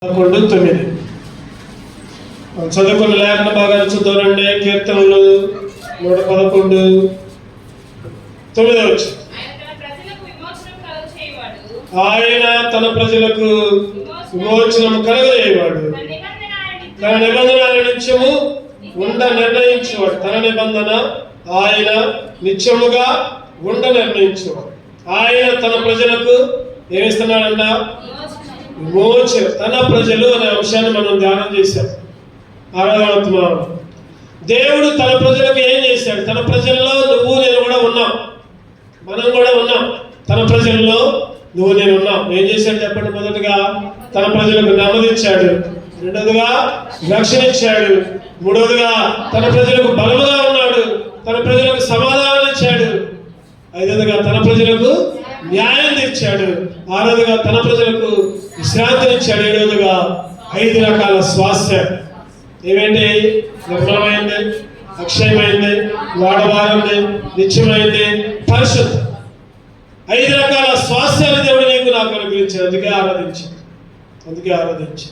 11:9 చదువుకున్న లేఖన భాగాలు చూద్దామండి. కీర్తనలు 111:9 ఆయన తన ప్రజలకు విమోచనం కలుగజేయవాడు, తన నిబంధన నిత్యము ఉండ నిర్ణయించేవాడు. తన నిబంధన ఆయన నిత్యముగా ఉండ నిర్ణయించేవాడు. ఆయన తన ప్రజలకు ఏమిస్తున్నాడంట? విమోచన. తన ప్రజలు అనే అంశాన్ని మనం ధ్యానం చేశాం. ఆరాధనాత్మ దేవుడు తన ప్రజలకు ఏం చేశాడు? తన ప్రజల్లో నువ్వు నేను కూడా ఉన్నాం, మనం కూడా ఉన్నాం. తన ప్రజల్లో నువ్వు నేను ఉన్నాం. ఏం చేశాడు చెప్పండి? మొదటగా తన ప్రజలకు నెమ్మదిచ్చాడు, రెండవదిగా రక్షణ ఇచ్చాడు, మూడవదిగా తన ప్రజలకు బలముగా ఉన్నాడు, తన ప్రజలకు సమాధానం ఇచ్చాడు, ఐదవదిగా తన ప్రజలకు న్యాయం తెచ్చాడు, ఆరవదిగా తన ప్రజలకు విశ్రాంతినిచ్చాడు, ఏడవదిగా 5 రకాల స్వాస్థ్య. ఏమేంటి? నిర్మలమైంది, అక్షయమైంది, వాడవారింది, నిత్యమైంది, పరిశుద్ధ. 5 రకాల స్వాస్థ్యాలు దేవుడు నీకు నాకు అనుగ్రహించాడు. అందుకే ఆరాధించి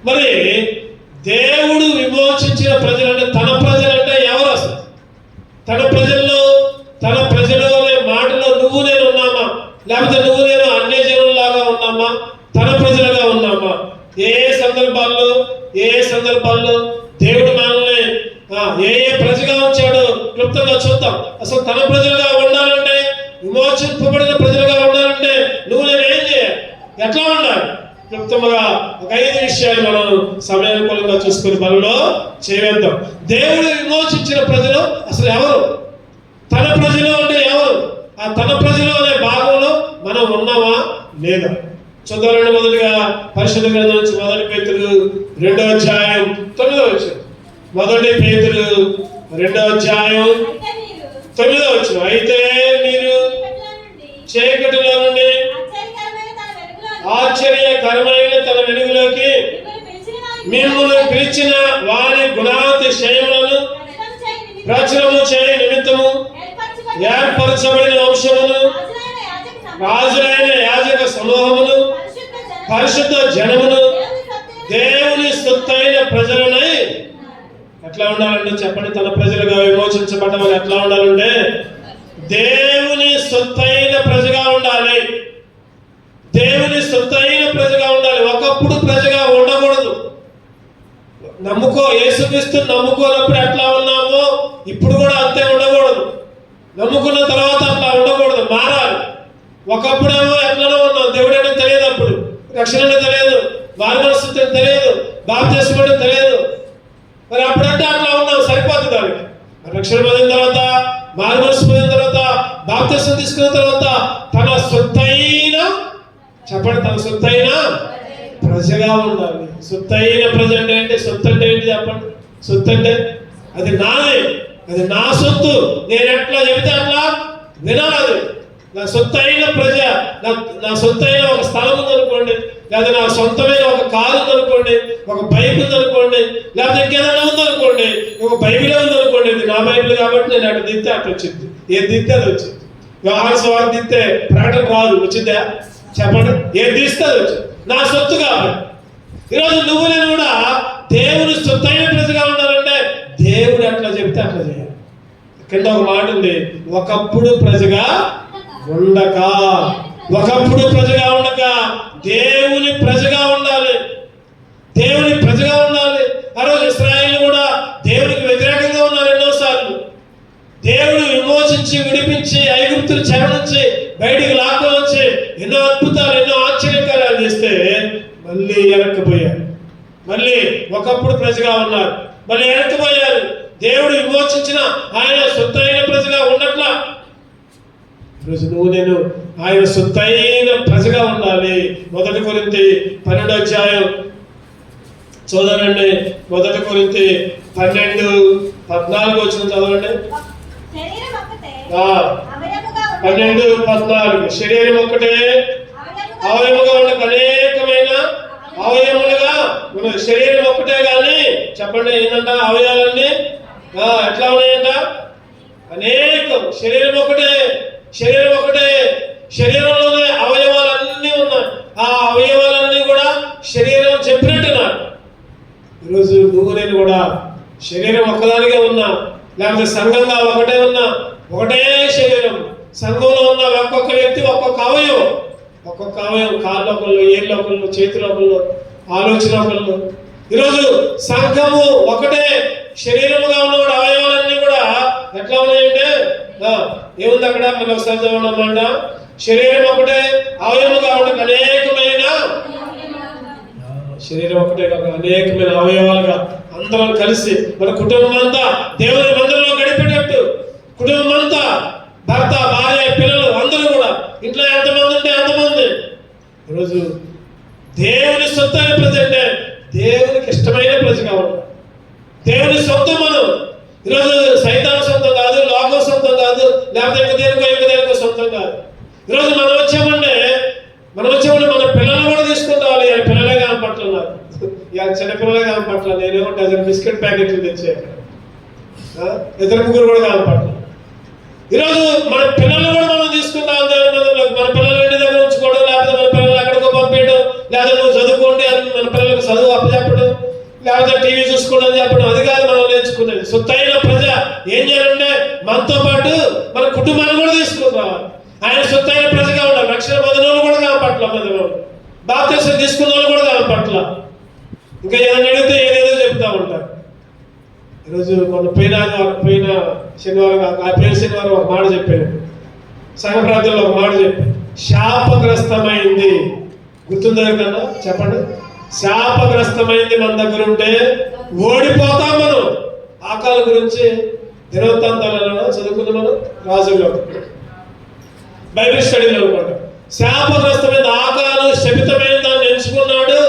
మరి దేవుడు విమోచించిన ప్రజలంటే తన ప్రజలంటే ఎవరు? అసలు తన ప్రజల్లో, తన ప్రజలు అనే మాటలో నువ్వు నేను ఉన్నామా? లేకపోతే నువ్వు నేను అన్య జనుల్లాగా ఉన్నామా? తన ప్రజలుగా ఉన్నామా? ఏ సందర్భాల్లో దేవుడు మనల్ని ఏ ప్రజగా ఉంచాడో క్లుప్తంగా చూద్దాం. అసలు తన ప్రజలుగా ఉండాలంటే, విమోచింపబడిన ప్రజలుగా ఉండాలంటే నువ్వు నేను ఏం చేయాలి? ఎట్లా ఉండాలి? క్లుప్తంగా ఒక 5 విషయాలు మనం సమయానుకూలంగా చూసుకుని మనలో చేద్దాం. దేవుడు విమోచించిన ప్రజలు అసలు ఎవరు? తన ప్రజలు అంటే ఎవరు? ఆ తన ప్రజలు అనే భాగంలో మనం ఉన్నామా లేదా చూద్దామండి. మొదటిగా పరిశుద్ధ గ్రంథం నుంచి 1 పేతురు 2వ అధ్యాయం 9వ వచనం. 1 పేతురు 2వ అధ్యాయం 9వ వచనం. అయితే మీరు చీకటిలో నుండి ఆశ్చర్యకరమైన తన వెలుగులోకి మిమ్మల్ని పిలిచిన వారి గుణాతిశయములను ప్రచురము చేయ నిమిత్తము ఏర్పరచబడిన వంశమును, రాజులైన యాజక సమూహమును, పరిశుద్ధ జనమును, దేవుని సొత్తైన ప్రజలనై. ఎట్లా ఉండాలంటే చెప్పండి? తన ప్రజలుగా విమోచించబడ్డ వాళ్ళు ఎట్లా ఉండాలంటే దేవుని సొత్తైన ప్రజగా ఉండాలి. దేవుని సొత్తైన ప్రజగా ఉండాలి. ఒకప్పుడు ప్రజగా ఉండకూడదు. యేసుక్రీస్తు నమ్ముకోనప్పుడు ఎట్లా ఉన్నామో ఇప్పుడు కూడా అంతే ఉండకూడదు. నమ్ముకున్న తర్వాత అట్లా ఉండకూడదు, మారాలి. ఒకప్పుడేమో ఎట్లనో ఉన్నాం, దేవుడు అంటే తెలియదు, అప్పుడు రక్షణ అంటే తెలియదు, మారుమనస్సు తెలియదు, బాప్తిస్మం అంటే తెలియదు. మరి అప్పుడంటే అట్లా ఉన్నాం, సరిపోతుంది దానికి. రక్షణ పొందిన తర్వాత, మారుమనస్సు పొందిన తర్వాత, బాప్తిస్మం తీసుకున్న తర్వాత తన సొత్తైన, చెప్పండి, తన సొత్తైన ప్రజగా ఉండాలి. సొత్తైన ప్రజ అంటే ఏంటి? సొత్తు అంటే ఏంటి చెప్పండి? సొత్తు అంటే అది నాదే, అది నా సొత్తు. నేను ఎట్లా చెబితే అట్లా వినాలి. నా సొత్తైన ప్రజ, నా సొత్తైన ఒక స్థలం ఉందనుకోండి, లేదా నా సొంతమైన ఒక కారు ఉందనుకోండి, ఒక బైక్ ఉందనుకోండి, లేకపోతే ఇంకేదైనా ఉందనుకోండి, ఒక బైబిల్ ఉందనుకోండి. ఇది నా బైబిల్ కాబట్టి నేను అటు దిద్దే అట్లా వచ్చింది, ఏది దిద్దే అది వచ్చింది. వ్యవహార స్వార్థ దిద్దే ప్రకటన రాదు, వచ్చిందా చెప్పండి? ఏది తీస్తే అది వచ్చింది, నా సొత్తు కాబట్టి. ఈరోజు నువ్వు నేను కూడా దేవుని సొత్తైన ప్రజగా ఉండాలంటే దేవుడు ఎట్లా చెప్తే అట్లా చేయాలి. కింద ఒక మాట ఉంది, ఒకప్పుడు ప్రజగా ఉండక దేవుని ప్రజగా ఉండాలి. దేవుని ప్రజగా ఉండాలి. ఆ రోజు ఇశ్రాయేలు కూడా దేవునికి వ్యతిరేకంగా ఉన్నారు ఎన్నోసార్లు. దేవుడు విమోచించి, విడిపించి, ఐగుప్తుల చెర నుంచి బయటికి లాక్కొని వచ్చి ఎన్నో అద్భుతాలు, ఎన్నో ఆశ్చర్యకార్యాలు చేస్తే మళ్ళీ వెనక్కిపోయారు. మళ్ళీ ఒకప్పుడు ప్రజగా ఉన్నారు, మళ్ళీ వెనక్కిపోయారు. దేవుడు విమోచించిన ఆయన సొత్తైన ప్రజగా ఉండట్లా. ఈరోజు నువ్వు నేను ఆయన సొత్తైన ప్రజగా ఉండాలి. 1 కొరింథీ 12వ అధ్యాయం చదవండి. 1 కొరింథీ 12:14 వచ్చిన చదవండి. 12:14 శరీరం ఒక్కటే అవయముగా ఉండక అనేకమైన అవయములుగా మన శరీరం ఒక్కటే కానీ చెప్పండి ఏంటంట? అవయవాలన్నీ ఎట్లా ఉన్నాయంట? అనేకం. శరీరం ఒకటే, శరీరంలోనే అవయవాలన్నీ ఉన్నాయి. ఆ అవయవాలన్నీ కూడా శరీరం చెప్పినట్టు నాకు ఈరోజు నువ్వు నేను కూడా శరీరం ఒక్కదానిగా ఉన్నా, లేకపోతే సంఘంగా ఒకటే ఉన్నా, ఒకటే శరీరం. సంఘంలో ఉన్న ఒక్కొక్క వ్యక్తి ఒక్కొక్క అవయవం, కాళ్ళ ఒకళ్ళు, ఏళ్ళ ఒకళ్ళు, చేతుల ఒకళ్ళు, ఆలోచన ఒకళ్ళు. ఈరోజు సంఘము ఒకటే శరీరముగా ఉన్నవాడు అవయవాలన్నీ కూడా ఎట్లా ఉన్నాయంటే ఏముంది అక్కడ? మనం ఒకసారి చదవడమంట. శరీరం ఒకటే అవయవముగా ఉండక అనేకమైన, శరీరం ఒకటే కాక అనేకమైన అవయవాలుగా అందరం కలిసి మన కుటుంబం అంతా దేవుని మందిరంలో గడిపేటట్టు, కుటుంబం అంతా భర్త, భార్య, పిల్లలు అందరూ కూడా ఇంట్లో ఎంతమంది ఉంటే అంతమంది ఈరోజు దేవుని సొంత అయిన ప్రజ అంటే దేవునికి ఇష్టమైన ప్రజగా ఉంటాం. దేవుని సొంతం మనం. ఈరోజు సైతాన్ సొంతం కాదు, లోకం సొంతం కాదు, లేకపోతే ఇంక దేనికో సొంతం కాదు. ఈరోజు మనం వచ్చామంటే మన పిల్లలు కూడా తీసుకుంటాం. ఇవాళ పిల్లలే కనపట్లున్నారు, ఇవాళ చిన్న పిల్లలే కనపట్ల. నేనేమో డజన్ బిస్కెట్ ప్యాకెట్లు తెచ్చాను, ఇద్దరు ముగ్గురు కూడా కనపట్ల. ఈరోజు మన పిల్లలు కూడా మనం తీసుకుంటాం దేవుని మందిరంలోకి. మన పిల్లలు ఇంటి దగ్గర ఉంచుకోవడం, లేకపోతే మన పిల్లలు ఎక్కడికో పంపించడం, లేదా నువ్వు చదువుకోండి అని మన పిల్లలకు చదువు అప్పచెప్పడం, లేకపోతే టీవీ చూసుకోవడం చెప్పడం, అది కాదు మనం నేర్చుకునేది. సొత్తైన ప్రజ ఏం చేయాలంటే మనతో పాటు మన కుటుంబాన్ని కూడా తీసుకుని రావాలి. ఆయన సొత్తైన ప్రజగా ఉండాలి. రక్షణ పొందిన వాళ్ళు కూడా కనపట్ల, మందిలో బాప్తిసం తీసుకున్న వాళ్ళు కూడా కనపట్ల. ఇంకా ఏదైనా అడిగితే ఏదేదో చెప్తా ఉంటారు. ఈరోజు మన పోయిన శనివారం ఒక మాట చెప్పాను, సంఘ ప్రాంతంలో ఒక మాట చెప్పాను. శాపగ్రస్తమైంది, గుర్తుందా కన్నా? చెప్పండి. శాపగ్రస్తమైంది మన దగ్గర ఉంటే ఓడిపోతాం మనం. ఆకాల గురించి దినవృత్తాంతాలలో చదువుకున్న మనం రాజుల్లో బైబిల్ స్టడీలో అనుకుంటా. శాపగ్రస్తమైన ఆకాలు శపితమైన దాన్ని ఎంచుకున్నాడు.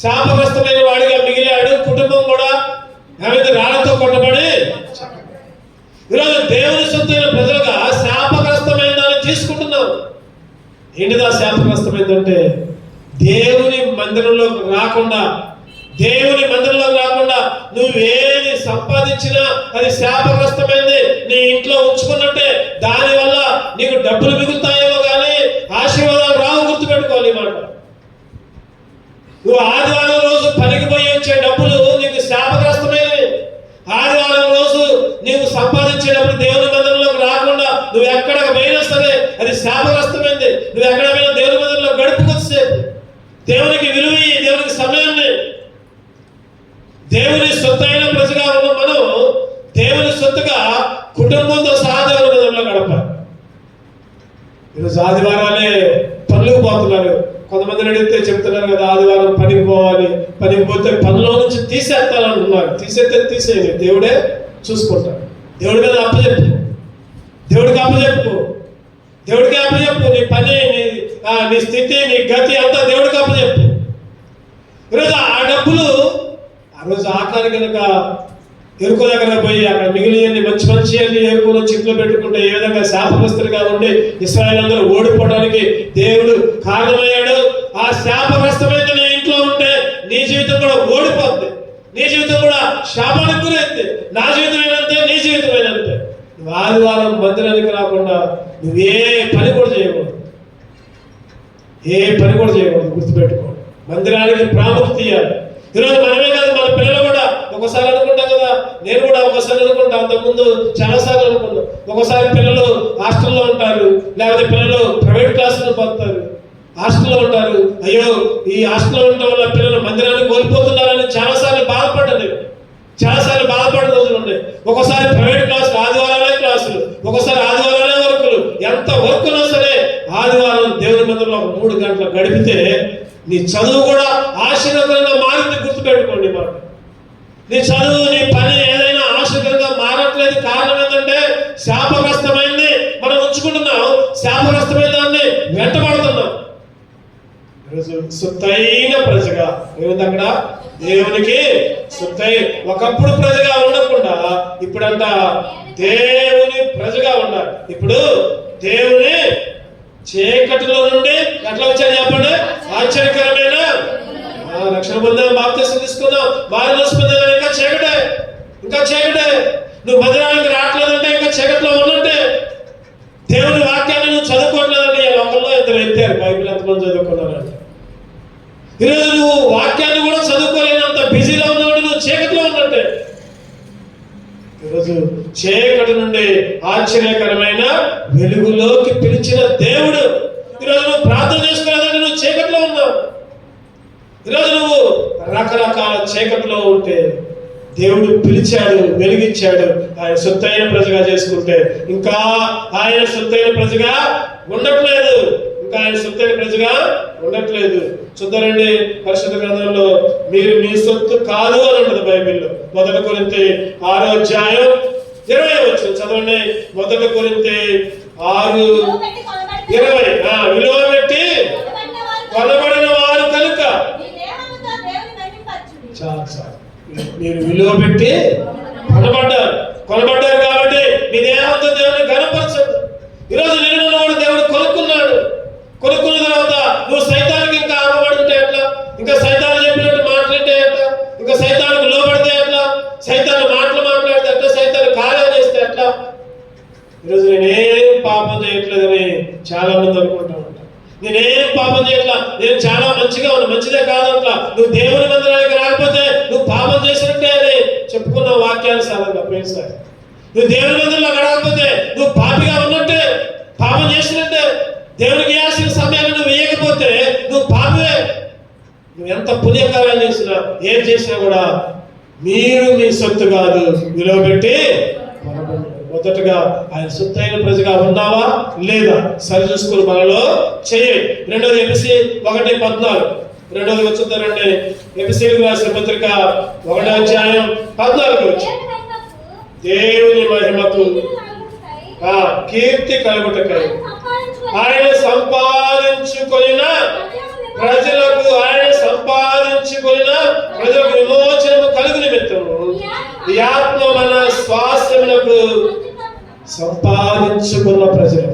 శాపగ్రస్తమైన వాడిగా మిగిలాడు. కుటుంబం కూడా ఏమైతే రాళ్లతో కొట్టబడి. ఈరోజు దేవుని సొత్తైన ప్రజలుగా శాపగ్రస్తమైన దాన్ని తీసుకుంటున్నాం. ఏంటిదా శాపగ్రస్తమైందంటే దేవుని మందిరంలోకి రాకుండా నువ్వేది సంపాదించినా అది శాపగ్రస్తమైంది. నీ ఇంట్లో ఉంచుకున్నట్టే దానివల్ల నీకు డబ్బులు మిగులుతాయేమో కానీ ఆశీర్వాదాలు రావు. గుర్తుపెట్టుకోవాలి మాట. నువ్వు ఆదివారం రోజు పనికి పోయి వచ్చే డబ్బులు నీకు శాపగ్రస్తమైనవి. ఆదివారం రోజు నీవు సంపాదించే డబ్బులు దేవుని మందిరంలోకి రాకుండా నువ్వు ఎక్కడికి పోయినా సరే అది శాపగ్రస్తమైంది. నువ్వు ఎక్కడ పోయినా దేవుని మందిరంలో గడుపుకొచ్చేసేపు. దేవునికి విలువ, దేవునికి సమయాన్ని. దేవుని సొత్తైన ప్రజగా ఉన్న మనం దేవుని సొత్తుగా కుటుంబంతో సహా దేవుని మందిరంలో గడపాలి. ఈరోజు ఆదివారాలే పనులకు పోతున్నారు. కొంతమంది అడిగితే చెప్తున్నారు కదా, ఆదివారం పనికి పోవాలి, పనికి పోతే పనిలో నుంచి తీసేస్తానంటున్నారు. తీసేయండి, దేవుడే చూసుకుంటాడు. దేవుడి మీద అప్పచెప్పు, దేవుడికి అప్పచెప్పు. నీ పని, నీ స్థితి, నీ గతి అంతా దేవుడికి అప్పచెప్పు. ఈరోజు ఆ డబ్బులు ఆ రోజు ఆకాలి కనుక ఎరుకు దగ్గర పోయి అక్కడ మిగిలిన మంచి అన్ని ఎరుకులో చిట్లు పెట్టుకుంటే ఏ విధంగా శాపగ్రస్తులుగా ఉండి ఇశ్రాయేలు అందరూ ఓడిపోవడానికి దేవుడు కారణమయ్యాడు. ఆ శాపగ్రస్తమైన నీ ఇంట్లో ఉంటే నీ జీవితం కూడా ఓడిపోద్ది. నీ జీవితం కూడా శాపానికి గురైంది. నా జీవితం అయినంతే, నీ జీవితం అయినంతే. నువ్వు ఆదివారం మందిరానికి రాకుండా నువ్వే పని కూడా చేయకూడదు. గుర్తుపెట్టుకోండి. మందిరానికి ప్రాముఖ్యత ఇవ్వాలి. ఈరోజు మనమే కాదు, మన పిల్లలు కూడా ఒకసారి అనుకుంటాం కదా. నేను కూడా ఒకసారి అనుకుంటా, అంతకుముందు చాలాసార్లు అనుకున్నాను. ఒకసారి పిల్లలు హాస్టల్లో ఉంటారు, లేకపోతే పిల్లలు ప్రైవేట్ క్లాసులు పోతారు, హాస్టల్లో ఉంటారు. అయ్యో, ఈ హాస్టల్లో ఉండటం వల్ల పిల్లలు మందిరాన్ని కోల్పోతున్నారని చాలాసార్లు బాధపడ్డాను. బాధపడిన రోజులు ఉన్నాయి. ఒకసారి ప్రైవేట్ క్లాసులు, ఆదివారాలే క్లాసులు, ఒకసారి ఆదివారాలే వర్కులు. ఎంత వర్కున్నా సరే ఆదివారం దేవుని మందిరంలో 3 గంటలు గడిపితే నీ చదువు కూడా ఆశీర్వాదంగా మారింది. గుర్తుపెట్టుకోండి మాట. నీ చదువు, నీ పని ఏదైనా ఆశీర్వాదంగా మారట్లేదు. కారణం ఏంటంటే శాపగ్రస్తమైంది మనం ఉంచుకుంటున్నాం, శాపగ్రస్తమైన దాన్ని వెంటబడుతున్నాం. ఈరోజు సొత్తైన ప్రజగా ఏముంది అక్కడ? దేవునికి ఒకప్పుడు ప్రజగా ఉండకుండా ఇప్పుడంట దేవుని ప్రజగా ఉండాలి. ఇప్పుడు దేవుని చీకటిలో నుండి ఎట్లా వచ్చాడు చెప్పండి? ఆశ్చర్యకరమైన రక్షణ పొందాం, బాప్తిసం తీసుకుందాం, మారుమనసు పొందాం. ఇంకా చీకటే. నువ్వు మందిరానికి రావట్లేదంటే ఇంకా చీకట్లో ఉన్నట్టే. దేవుని వాక్యాన్ని నువ్వు చదువుకోవట్లేదంటే ఈ లోకంలో ఎంత ఎత్తారు. బైబిల్ ఎంతమంది చదువుకున్నారంటే ఈరోజు నువ్వు వాక్యాన్ని కూడా చదువుకోలేనంత బిజీలో ఉన్నవాడు నువ్వు చీకటిలో ఉన్నట్టే. ఈరోజు చీకటి నుండి ఆశ్చర్యకరమైన వెలుగులోకి పిలిచిన దేవుడు. ఈరోజు నువ్వు ప్రార్థన చేసుకోలేదంటే నువ్వు చీకటిలో ఉన్నావు. ఈరోజు నువ్వు రకరకాల చీకటిలో ఉంటే దేవుడు పిలిచాడు, వెలిగించాడు. ఆయన సొత్తైన ప్రజగా చేసుకుంటే ఇంకా ఆయన సొత్తైన ప్రజగా ఉండట్లేదు. ఇంకా ఆయన సొత్తైన ప్రజగా ఉండట్లేదు. చూద్దారండి, పరిశుద్ధ గ్రంథంలో మీరు మీ సొత్తు కాదు అని ఉంటుంది బైబిల్లో. 1 కొరింథీ 6వ అధ్యాయం 20వ వచనం చదవండి. 1 కొరింథీ 6:20 విలువ పెట్టి కొనబడిన వారు కనుక మీరు విలువ పెట్టి కొనబడ్డారు కాబట్టి మీ దేహంతో దేవుని ఘనపరచండి. ఈరోజు నేను వాడు దేవుడు కొనుక్కున్నాడు. కొనుక్కున్న తర్వాత నువ్వు సైతానికి ఇంకా అమ్మబడి ఉంటే ఎట్లా? ఇంకా సైతాన్ని చెప్పినట్టు మాట్లాడితే ఎట్లా? ఇంకా సైతానికి లోబడితే ఎట్లా? సైతాన్ని మాట్లాడితే ఎట్లా? సైతాన్ని కార్యం చేస్తే ఎట్లా? ఈరోజు నేనేం పాపం చేయట్లేదని చాలా మంది అనుకుంటా ఉంటాను. నేనేం పాపం చేయట్లా, నేను చాలా మంచిగా ఉన్నా. మంచిదే కాదట్లా. నువ్వు దేవుని మందిరానికి రాకపోతే నువ్వు పాపం చేసినట్టే అని చెప్పుకున్న వాక్యానుసారంగా పోయినసారి. నువ్వు దేవుని మందిరంలో రాకపోతే నువ్వు పాపిగా ఉన్నట్టే, పాపం చేసినట్టే. దేవునికి ఇవ్వాల్సిన సమయాన్ని నువ్వు వేయకపోతే నువ్వు పాపమే. నువ్వు ఎంత పుణ్యకార్యం చేసినా ఏం చేసినా కూడా మీరు మీ సొత్తు కాదు, విలువ పెట్టి మొదటగా ఆయన సొత్తైన ప్రజగా ఉన్నావా లేదా సరి చూసుకుని మనలో చేయి. రెండోది ఎఫెసీ 1:14. రెండోది వచ్చుతారండి. ఎఫెసీయులకు రాసిన పత్రిక 1వ అధ్యాయం 14 వచ్చి దేవుని మహిమకు కీర్తి కలుగుటకై ఆయన సంపాదించుకొనిన ప్రజలకు విమోచనము కలుగు నిమిత్తము ఈ ఆత్మ మన స్వాస్థ్యములకు సంపాదించుకున్న ప్రజలు.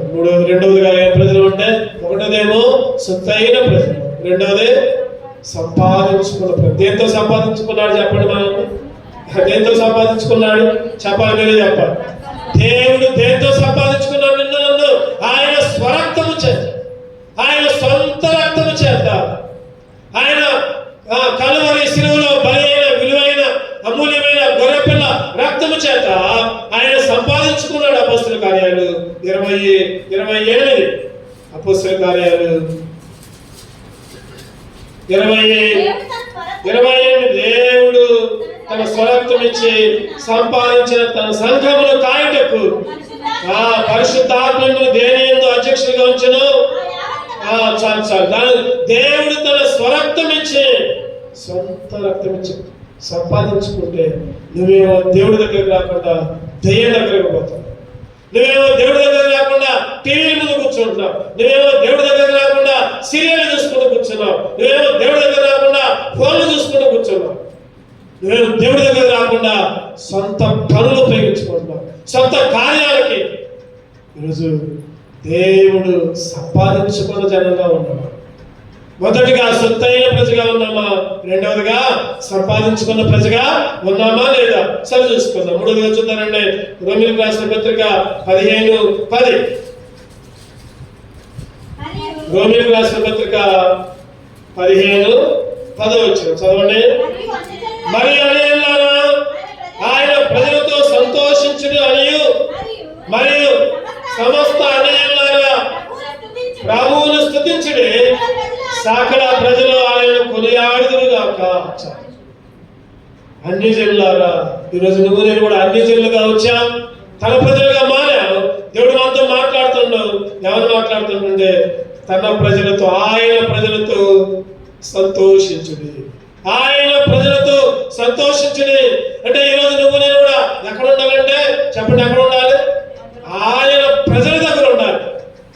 రెండవదిగా ఏ ప్రజలు అంటే, ఒకటోదేమో సొత్తైన ప్రజలు, రెండవది సంపాదించుకున్న ప్రజలు. దేంతో సంపాదించుకున్నాడు చెప్పండి? మనం దేంతో సంపాదించుకున్నాడు చెప్పాలి, మీరే చెప్పాలి. దేవుడు దేంతో సంపాదించుకున్నాడు నిన్ను నన్ను? ఆయన స్వరక్తము చేత, ఆయన సొంత రక్తము చేత, ఆయన కలువరి శిలువలో బలైన విలువైన అమూల్యమైన గొర్రెపిల్ల రక్తము చేత ఆయన సంపాదించుకున్నాడు. అపోస్తల కార్యాలు 28. అపోస్తల కార్యాలు 28. దేవుడు తన స్వరక్తం ఇచ్చి సంపాదించిన తన సంఘమును కాయటకు పరిశుద్ధాత్మను దేని యందు అధ్యక్షులుగా ఉంచెను. చాలు. దేవుడు తన స్వరక్తం ఇచ్చి, సొంత రక్తం ఇచ్చి సంపాదించుకుంటే నువ్వేమో దేవుడి దగ్గరికి రాకుండా దయ్యం దగ్గరకు పోతావు. నువ్వేమో దేవుడి దగ్గర రాకుండా టీవీ ముందు కూర్చుంటున్నావు. నువ్వేమో దేవుడి దగ్గర రాకుండా సీరియల్ చూసుకుంటూ కూర్చున్నావు. నువ్వేమో దేవుడి దగ్గర రాకుండా ఫోన్లు చూసుకుంటూ కూర్చున్నావు. నువ్వేమో దేవుడి దగ్గర రాకుండా సొంత పనులు ఉపయోగించుకుంటున్నావు, సొంత కార్యాలకి. ఈరోజు దేవుడు సంపాదించుకున్న జనంగా ఉన్నామా? మొదటిగా సొత్తైన ప్రజగా ఉన్నామా? రెండవదిగా సంపాదించుకున్న ప్రజగా ఉన్నామా లేదా సరి చూసుకుందాం. మూడవదిగా చూద్దానండి. రోమీయులకు రాసిన పత్రిక 15:10. రోమీయులకు రాసిన పత్రిక 15:10 చదవండి. మరియు అనేయులారా ఆయన ప్రజలతో సంతోషించుడు అనియు, మరియు సమస్త అనేయులారా ప్రభువును స్తుతించుడి, సకల ప్రజలు ఆయన కొనియాడుదురుగాక. అన్ని జనులారా, ఈరోజు నువ్వు నేను కూడా అన్ని జనులుగా వచ్చాం, తన ప్రజలుగా మారాం. దేవుడు మనతో మాట్లాడుతున్నాడు. ఎవరు మాట్లాడుతుంటే తన ప్రజలతో, ఆయన ప్రజలతో సంతోషించుడి, ఆయన ప్రజలతో సంతోషించుడి. అంటే ఈరోజు నువ్వు నేను కూడా ఎక్కడ ఉండాలంటే చెప్పండి, ఎక్కడ ఉండాలి? ఆయన ప్రజల దగ్గర ఉండాలి.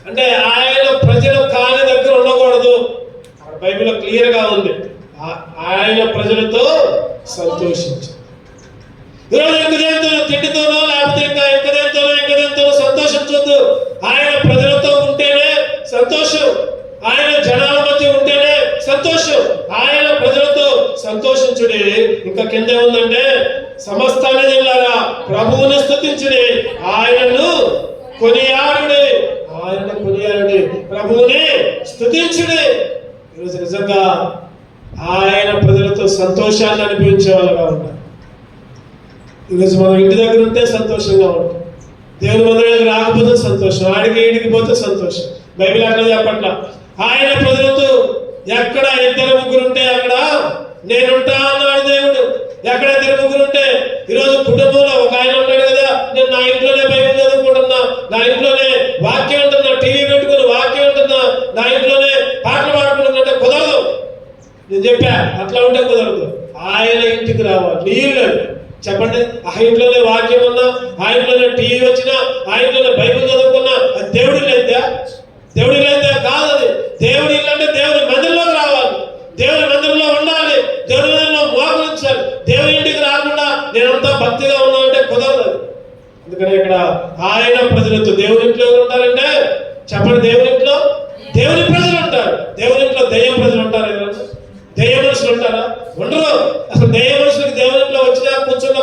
అంటే ఆయన ప్రజలు కాని దగ్గర ఉండకూడదు. బైబిల్లో క్లియర్ గా ఉంది, ఆయన ప్రజలతో సంతోషించు. ఈరోజు ఇంకదేంతో తిండితోనో లేకపోతే ఇంకదేంతోనో సంతోషించొద్దు. ఆయన ప్రజలతో ఉంటేనే సంతోషం, ఆయన జనాల మధ్య ఉంటేనే సంతోషం. ఆయన ప్రజలతో సంతోషించుడి. ఇంకా కింద ఉందంటే సమస్తాన్ని జిల్లారా ప్రభువుని స్తుతించుడి, ఆయనను కొనియాడుడి, ప్రభువుని స్తుతించుడి. ఈరోజు నిజంగా ఆయన ప్రజలతో సంతోషాన్ని అనుభవించే వాళ్ళగా ఉంటారు. ఈరోజు మనం ఇంటి దగ్గర ఉంటే సంతోషంగా ఉంటాం, దేవుని మందిరానికి రాకపోతే సంతోషం, ఆడికి పోతే సంతోషం. బైబిల్ అట్లా చెప్పట్లా. ఆయన ప్రజలతో ఎక్కడ 2-3 ఉంటే అక్కడ నేనుంటా అన్నాడు దేవుడు. ఎక్కడ 2-3 ఉంటే, ఈరోజు కుటుంబంలో ఒక ఆయన ఉంటాడు కదా, నేను నా ఇంట్లోనే బైబిల్ చదువుకుంటున్నా, నా ఇంట్లోనే వాక్యం ఉంటున్నా, టీవీ పెట్టుకుని వాక్యం ఉంటున్నా, నా ఇంట్లోనే పాటలు పాడుకుంటున్నట్టే కుదరదు. నేను చెప్పా, అట్లా ఉంటే కుదరదు. ఆయన ఇంటికి రావాలి. నీళ్ళు చెప్పండి, ఆ ఇంట్లోనే వాక్యం ఉన్నా, ఆ ఇంట్లోనే టీవీ వచ్చినా, ఆ ఇంట్లోనే బైబిల్ చదువుకున్నా, అది దేవుడి లేదా? దేవుడి లేదా? కాదు. అది దేవుడి ఇల్లు అంటే దేవుని మందిరంలోకి రావాలి, దేవుని మందిరంలో ఉండాలి, దేవుని మందిరంలో మోకరించాలి. దేవుని ఇంటికి రాకుండా నేనంతా భక్తిగా ఉన్నా అంటే కుదరదు. అందుకని ఇక్కడ ఆయన ప్రజలతో దేవుని ఇంట్లో ఎవరు ఉంటారంటే చెప్పండి, దేవుని ఇంట్లో దేవుని ప్రజలు ఉంటారు. దేవుని ఇంట్లో దెయ్యం ప్రజలు ఉంటారు. దెయ్య మనుషులు ఉంటారా? ఉండరు. అసలు దెయ్య మనుషులకి దేవుని ఇంట్లో వచ్చినా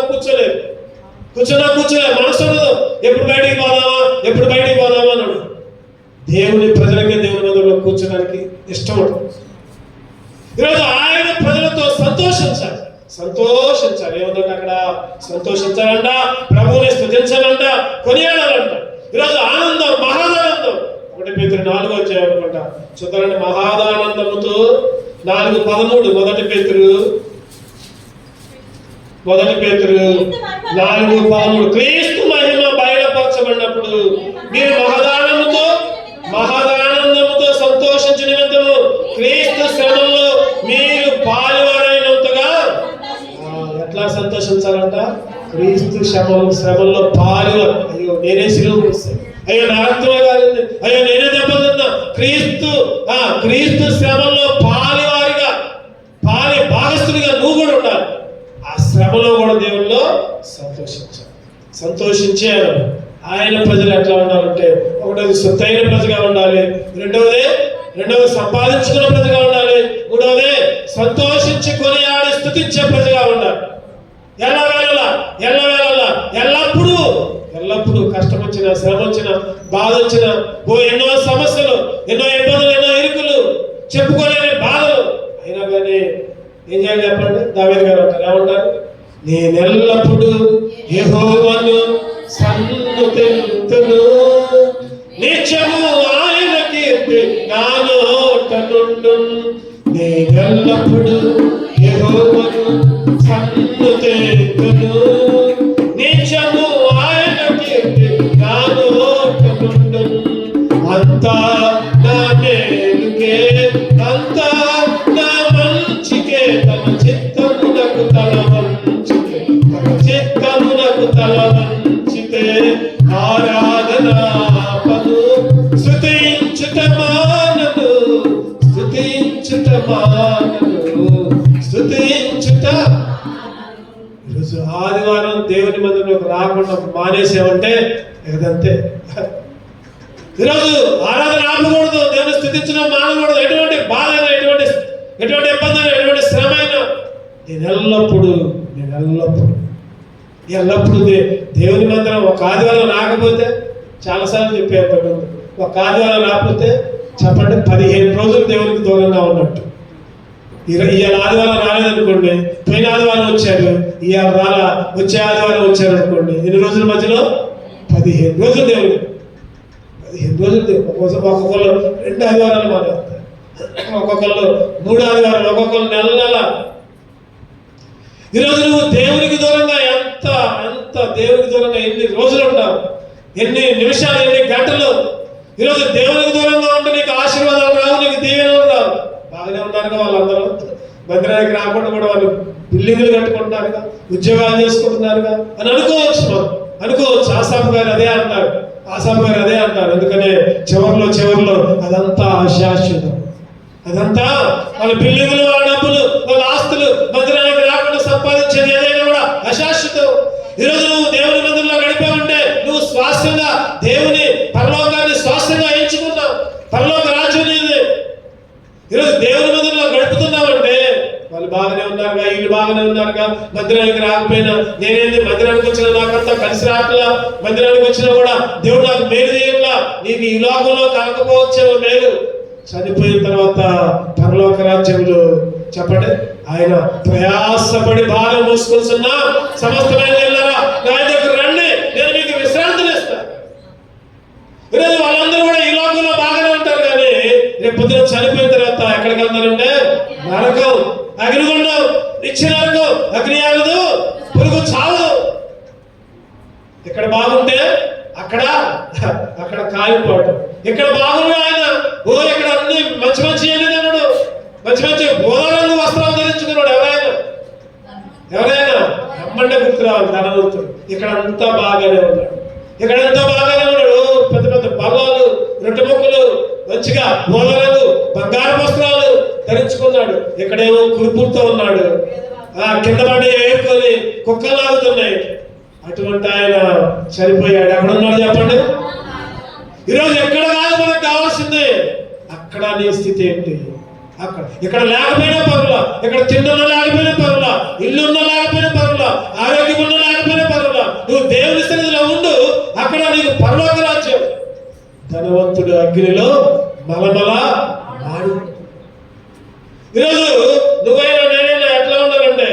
కూర్చోలేదు, మనసు ఉండదు. ఎప్పుడు బయటికి పోదామా అన్నాడు. దేవుని ప్రజలకే దేవుని మందిరంలో కూర్చోడానికి ఇష్టం ఉంటుంది. ఈరోజు ఆయన ప్రజలతో సంతోషించాలి. ఏముందంటే అక్కడ సంతోషించాలంట, ప్రభువుని స్తుతించాలంట, కొనియాడాలంట. ఈరోజు ఆనందం, మహాదానందం. 1 పేతురు 4వ అధ్యాయం అనుకుంటా చూద్దారండి. మహాదానందముతో 4:13 1 పేతురు 4:13 క్రీస్తు మహిమ బయలుపరచబడినప్పుడు మీరు మహాదానందముతో సంతోషించు నిమిత్తము క్రీస్తు శ్రమల్లో మీరు పాలువారైనంతగా. ఎట్లా సంతోషించాలంట? క్రీస్తు శ్రమల్లో పాలు. అయ్యో నేనే సిలువ మోస్తాను, అయ్యో నా రక్తమే కాలింది, అయ్యో నేనే దెబ్బతిన్నా. క్రీస్తు శ్రమల్లో పాలి భాగస్తుడిగా నువ్వు కూడా ఉండాలి. ఆ శ్రమలో కూడా దేవుల్లో సంతోషించారు. ఆయన ప్రజలు ఎట్లా ఉండాలంటే, ఒకటోది సొత్తైన ప్రజగా ఉండాలి, రెండవది సంపాదించుకున్న ప్రజగా ఉండాలి, మూడవది సంతోషించి కొనియాడి స్తుతించే ప్రజగా ఉండాలి. ఎల్లప్పుడూ కష్టం వచ్చినా, శ్రమ వచ్చినా, బాధ వచ్చినా, ఎన్నో సమస్యలు, ఎన్నో ఇబ్బందులు, ఎన్నో ఇరుకులు, చెప్పుకోలేని బాధలు అయినా కానీ ఏం చేయాలి చెప్పండి? దావీదు గారు అంటారు, ఏమంటారు? నేనెల్లప్పుడూ యెహోవాను సన్నుతింతును, నిత్యము ఆయన కీర్తి నా నోట నుండును. నేనెల్లప్పుడూ యెహోవాను సన్నుతింతును, నిత్యము ఆయన కీర్తి నా నోట నుండును. అంతా నా మేలుకే, అంతా నా మంచికే, తన చిత్తమునకు తల వంచితే ఆరాధన పదు స్తుతించుట మానదు. ఈరోజు ఆదివారం దేవుని మందిరంలోకి రాకుండా మానేసామంటే ఏదంతే. ఈరోజు ఆరాధన ఆపకూడదు, దేవుని స్తుతించడం మానకూడదు. ఎటువంటి బాధ అయినా, ఎటువంటి ఇబ్బంది అయినా, ఎటువంటి శ్రమ అయినా నేను ఎల్లప్పుడూ దేవుని మందిరం ఒక ఆదివారం రాకపోతే, చాలాసార్లు చెప్పారు, ఒక ఆదివారం రాకపోతే చెప్పండి 15 రోజులు దేవునికి దూరంగా ఉన్నట్టు. ఇవాళ ఆదివారం రాలేదనుకోండి, పోయిన ఆదివారం వచ్చారు, ఇవాళ వచ్చే ఆదివారం వచ్చారు అనుకోండి, ఎన్ని రోజుల మధ్యలో? 15 రోజులు దేవుడు. 15 రోజులు దేవుడు. ఒక్కొక్కళ్ళు 2 ఆదివారాలు మాట్లాడతారు, ఒక్కొక్కళ్ళు 3 ఆదివారాలు, ఒక్కొక్కళ్ళు నెల. ఈరోజు నువ్వు దేవునికి దూరంగా ఎంత దేవునికి దూరంగా ఎన్ని రోజులు ఉంటావు, ఎన్ని నిమిషాలు, ఎన్ని గంటలు. ఈరోజు దేవునికి దూరంగా ఉంటే నీకు ఆశీర్వాదాలు రావు, నీకు దీవెనలు రావు. బాగానే ఉన్నారుగా వాళ్ళందరూ, మందిరానికి రాకుండా కూడా వాళ్ళు బిల్డింగులు కట్టుకుంటున్నారుగా, ఉద్యోగాలు చేసుకుంటున్నారుగా అని అనుకోవచ్చు. ఆసాపు గారు అదే అంటారు. ఎందుకనే చివరిలో అదంతా అశాశ్వతం. అదంతా వాళ్ళ బిల్డింగులు, వాళ్ళ డబ్బులు, వాళ్ళ ఆస్తులు, మందిరానికి రాకుండా సంపాదించేది ఏదైనా కూడా అశాశ్వతం. ఈరోజు నువ్వు దేవుని మందిరంలో గడిపావంటే నువ్వు స్వాస్థ్యంగా దేవుని పరలోకాన్ని స్వాస్థ్యంగా ఎంచుకున్నావు. పరలోక రాజ్యం నీది. ఈరోజు దేవుని మందిరంలో గడుపుతున్నావంటే వాళ్ళు బాగానే ఉన్నారుగా, వీళ్ళు బాగానే ఉన్నారుగా, మందిరానికి రాకపోయినా నేనేంది, మందిరానికి వచ్చినా నాకంతా కలిసి రావట్లా, మందిరానికి వచ్చినా కూడా దేవుడు నాకు మేలు చేయట్లా. నీకు ఈ లోకంలో కలకపోవచ్చేమో మేలు, చనిపోయిన తర్వాత పరలోక రాజ్యంలో చెప్పండి. ఆయన ప్రయాసపడి భారం మోసుకొస్తున్నా సమస్తమైన వెళ్ళారా నా దగ్గర రండి, నేను మీకు విశ్రాంతిని ఇస్తాను. ఈరోజు వాళ్ళందరూ కూడా ఈ లోకంలో బాగానే ఉంటారు, కానీ రేపు పొద్దున చనిపోయిన తర్వాత ఎక్కడికి వెళ్తారంటే నరకం, అగ్నిగుండం, నిత్య నరకం. అగ్ని ఆగదు, పురుగు చావదు. ఇక్కడ బాగుంటే అక్కడ కాలిపోవడం. ఇక్కడ బాగుండే ఆయన ఇక్కడ అన్ని మంచి మంచి ఏలేదన్నాడు, మంచి మంచి బోధరంగు వస్త్రాలు ధరించుకున్నాడు. ఎవరైనా అమ్మంటే గుర్తు రావాలి ధనవంతుడు. ఇక్కడ అంతా బాగానే ఉన్నాడు, పెద్ద పెద్ద బల్లాలు, రొట్టె ముక్కలు, మంచిగా బోధరంగు బంగారు వస్త్రాలు ధరించుకున్నాడు. ఇక్కడేమో కురుపులతో ఉన్నాడు, కింద పడి ఏరుకొని కుక్కలు లాగుతున్నాయి. అటువంటి ఆయన చనిపోయాడు. ఎక్కడున్నాడు చెప్పండి? ఈరోజు ఎక్కడ కాదు మనకు కావాల్సింది, అక్కడ నీ స్థితి ఏంటి? ఇక్కడ లేకపోయినా పరులా, ఇక్కడ తిన్నున్న లేకపోయినా పరులా, ఇల్లున్న లేకపోయినా పరులా, ఆరోగ్యం ఉన్న లేకపోయినా పరులా, నువ్వు దేవుని సన్నిధిలో ఉండు, అక్కడ నీకు పరలోక రాజ్యం. ధనవంతుడు అగ్నిలో మలమల మాడు. ఈరోజు నువ్వైనా నేనైనా ఎట్లా ఉండాలంటే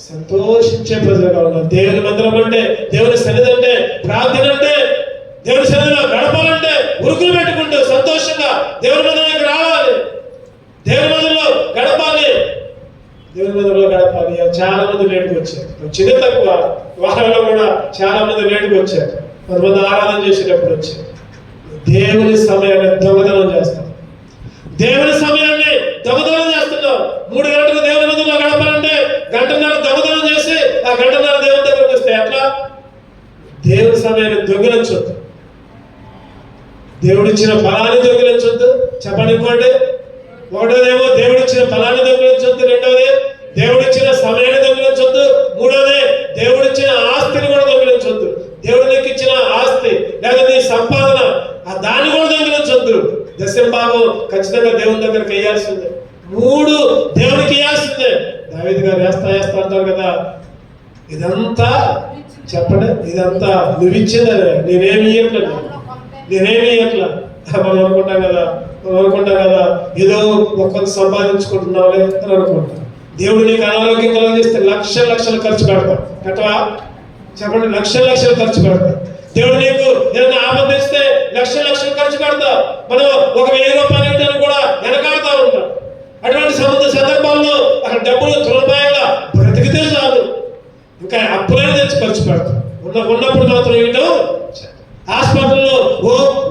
సంతోషించే ప్రజలుగా ఉండాలి. దేవుని మందిరం అంటే, దేవుని సన్నిధి అంటే, ప్రార్థన అంటే, దేవుని సన్నిధిలో గడపాలంటే ఉరుకులు పెట్టుకుంటూ సంతోషంగా దేవుని మందిరానికి రావాలి, దేవుని మందిరంలో గడపాలి. చాలా మంది లేటుకు వచ్చారు, వచ్చిందే తక్కువ. వారంలో కూడా చాలా మంది లేటుకు వచ్చారు. కొంతమంది ఆరాధన చేసేటప్పుడు వచ్చారు. దేవుని సమయాన్ని దొంగతనం చేస్తాం, దేవుని సమయాన్ని దొంగతనం చేస్తున్నాం. 3 గంటలు దేవుని మందిరంలో గడపాలంటే గంటన్నర దొంగతనం చేసి ఆ గంటన్నర దేవుని దగ్గరకు వస్తే ఎట్లా? దేవుని సమయాన్ని దొంగిలించొద్దు, దేవుడిచ్చిన ఫలాన్ని దొంగిలించొద్దు. చెప్పండి. ఇంకోటి, ఒకటోదేమో దేవుడిచ్చిన ఫలాన్ని దొంగిలించొద్దు, రెండోది దేవుడిచ్చిన సమయాన్ని దొంగిలించొద్దు, మూడోది దేవుడిచ్చిన ఆస్తిని కూడా దొంగిలించొద్దు. దేవుడు నీకు ఇచ్చిన ఆస్తి లేదా నీ సంపాదన దాన్ని కూడా దొంగిలించొద్దు. దశమ భాగం ఖచ్చితంగా దేవుని దగ్గరికి వేయాల్సిందే, 3 దేవునికి వేయాల్సిందే. దావీదు గారు వేస్తా అంటారు కదా, ఇదంతా చెప్పండి, ఇదంతా నువ్వు ఇచ్చిందనే, నేనేమి ఇయ్యట్లేదు. మనం అనుకుంటాం కదా ఏదో ఒక్కరు సంపాదించుకుంటున్నావులే అని అనుకుంటాం. దేవుడు నీకు అనారోగ్యం కలిగిస్తే లక్షలు ఖర్చు పెడతాం. ఎట్లా చెప్పండి? లక్షలు ఖర్చు పెడతాం. దేవుడు నీకు ఏదైనా ఆపదిస్తే లక్షలు ఖర్చు పెడతా. మనం ఒక 1000 రూపాయలు ఇవ్వడానికి కూడా వెనకాడుతూ ఉంటాం. అటువంటి సందర్భాల్లో అక్కడ డబ్బులు తులపాయగా బ్రతికితే చాలు, ఇంకా అప్పులైనా తెచ్చి ఖర్చు పెడతాం. ఉన్నప్పుడు మాత్రం ఇవ్వడం. హాస్పిటల్లో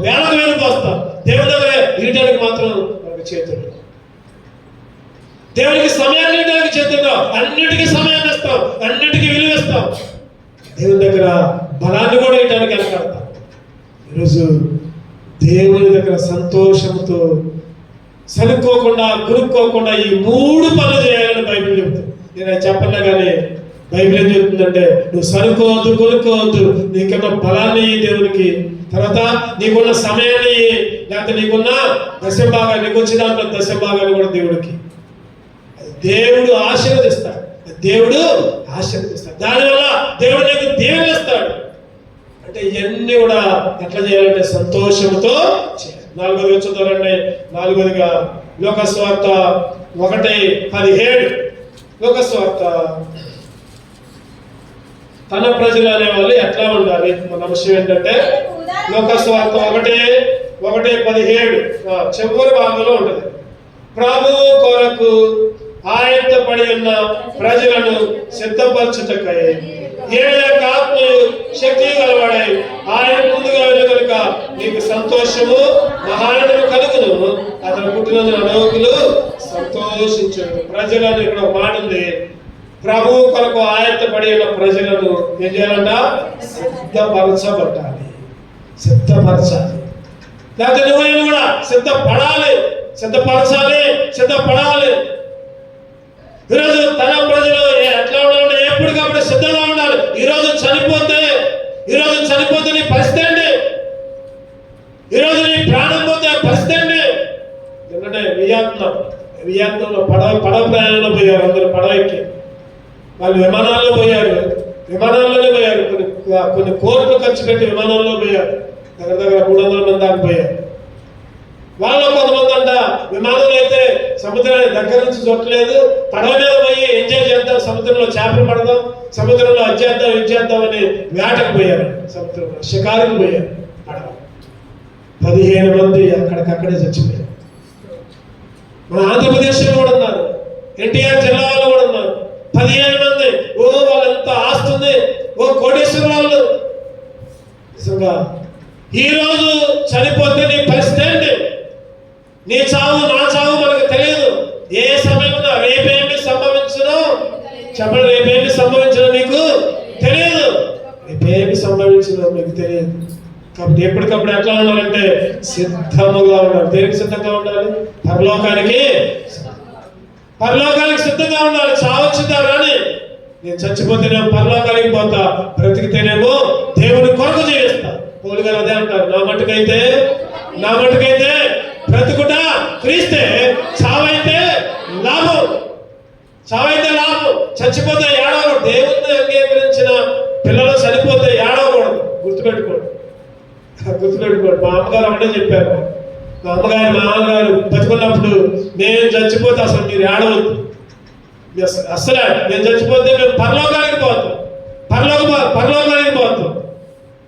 వేలకు పోస్తాం, దేవుడి దగ్గర ఇవ్వడానికి మాత్రం మనకు చేతులు. దేవుడికి సమయాన్ని ఇవ్వడానికి చేతుల్లో, అన్నిటికీ సమయాన్ని ఇస్తాం, అన్నిటికీ విలువిస్తాం. దేవుని దగ్గర బలాన్ని కూడా ఇవ్వడానికి వెనకాడతాం. ఈరోజు దేవుని దగ్గర సంతోషంతో సనుక్కోకుండా గురుక్కోకుండా ఈ 3 పనులు చేయాలని బైబిల్ చెప్తుంది. నేను చెప్పన్నా కానీ బైబిల్ ఏం చెప్తుందంటే, నువ్వు సనుకోవద్దు, కొనుక్కోవద్దు, నీకున్న బలాన్ని దేవునికి, తర్వాత నీకున్న సమయాన్ని, లేకపోతే నీకున్న దశమ భాగాన్ని, నీకు వచ్చే దాంట్లో దశమ భాగాన్ని కూడా దేవుడికి. దేవుడు ఆశీర్వదిస్తాడు, దానివల్ల దేవుడు నీకు దీవెనిస్తాడు. అంటే ఇవన్నీ కూడా ఎట్లా చేయాలంటే సంతోషంతో చేయాలి. 4వది వచ్చుతారండి. 4వదిగా లోకస్వార్త 1:17. లోకస్వార్త తన ప్రజలు అనేవాళ్ళు ఎట్లా ఉండాలి? మన విషయం ఏంటంటే లోకస్వార్త 1:17 చివరి భాగంలో ఉంటుంది. ప్రభువు కొరకు ఆయత్తపడి ఉన్న ప్రజలను సిద్ధపరచుటకై ఆత్మయు శక్తి గలవాడై ఆయన ముందుగా వెళ్ళి కనుక నీకు సంతోషము మహానందము కలుగును. అతను పుట్టినందున అనేకులు సంతోషించారు. ప్రజలను ఇక్కడ ఒక మాట ఉంది, ప్రభువు కొరకు ఆయత్తపడి ఉన్న ప్రజలను ఏం చేయాలంట? సిద్ధపరచాలి. లేకపోతే నువ్వు కూడా సిద్ధపడాలి. ఈరోజు తన ప్రజలు ఎట్లా ఉండాలంటే ఎప్పటికప్పుడు సిద్ధంగా ఉండాలి. ఈరోజు చనిపోతే నీ పరిస్థితి అండి, ఈరోజు నీ ప్రాణం పోతే పరిస్థితి అండి. ఎందుకంటే వియాత్నంలో పడవ ప్రయాణంలో పోయారు అందరూ. పడవ ఎక్కి వాళ్ళు విమానాల్లోనే పోయారు. కొన్ని కోట్లు ఖర్చు పెట్టి విమానాల్లో పోయారు. దగ్గర 300 మంది దాకా పోయారు. వాళ్ళలో కొంతమంది అంట విమానంలో అయితే సముద్రాన్ని దగ్గర నుంచి చూడలేదు, పడవ మీద పోయి ఎంజాయ్ చేద్దాం, సముద్రంలో చేపలు పడదాం, సముద్రంలో అది చేద్దాం అని వేటకు పోయారు, సముద్రంలో షికారుకు పోయారు. పడవ 15 మంది అక్కడికక్కడే చచ్చిపోయారు. మన ఆంధ్రప్రదేశ్లో కూడా ఉన్నారు, ఎన్టీఆర్ జిల్లా వాళ్ళు కూడా ఉన్నారు 15 మంది. వాళ్ళంత ఆస్తుంది, కోటేశ్వర వాళ్ళు. నిజంగా ఈరోజు చనిపోతే నీ పరిస్థితి ఏంటి? నీ చావు నా చావు మనకు తెలియదు. ఏ సమయంలో రేపేమి సంభవించను చెప్పండి, రేపేమి సంభవించను నీకు తెలియదు, రేపేమి సంభవించను మీకు తెలియదు. కాబట్టి ఎప్పటికప్పుడు ఎట్లా ఉండాలంటే సిద్ధముగా ఉండాలి. దేనికి సిద్ధంగా ఉండాలి? పరలోకానికి సిద్ధంగా ఉండాలి. చావచ్చుదా రాని, నేను చచ్చిపోతేనేమో పరలోకానికి పోతా, బ్రతికితేనేమో దేవుని కొరకు జీవిస్తా. పౌలు గారు అదే అంటారు, నా మట్టుకైతే బ్రతుకుట క్రీస్తే, చావైతే లాభం. చచ్చిపోతే ఏడవకూడదు. దేవుణ్ణి అంగీకరించిన పిల్లలు చనిపోతే ఏడవకూడదు. గుర్తుపెట్టుకోండి. మా అమ్మగారు ఒకటే చెప్పారు. మా అమ్మగారు బతుకున్నప్పుడు నేను చచ్చిపోతే అసలు మీరు ఏడవద్దు, అసలే నేను చచ్చిపోతే మేము పరలోకానికి పోతాం.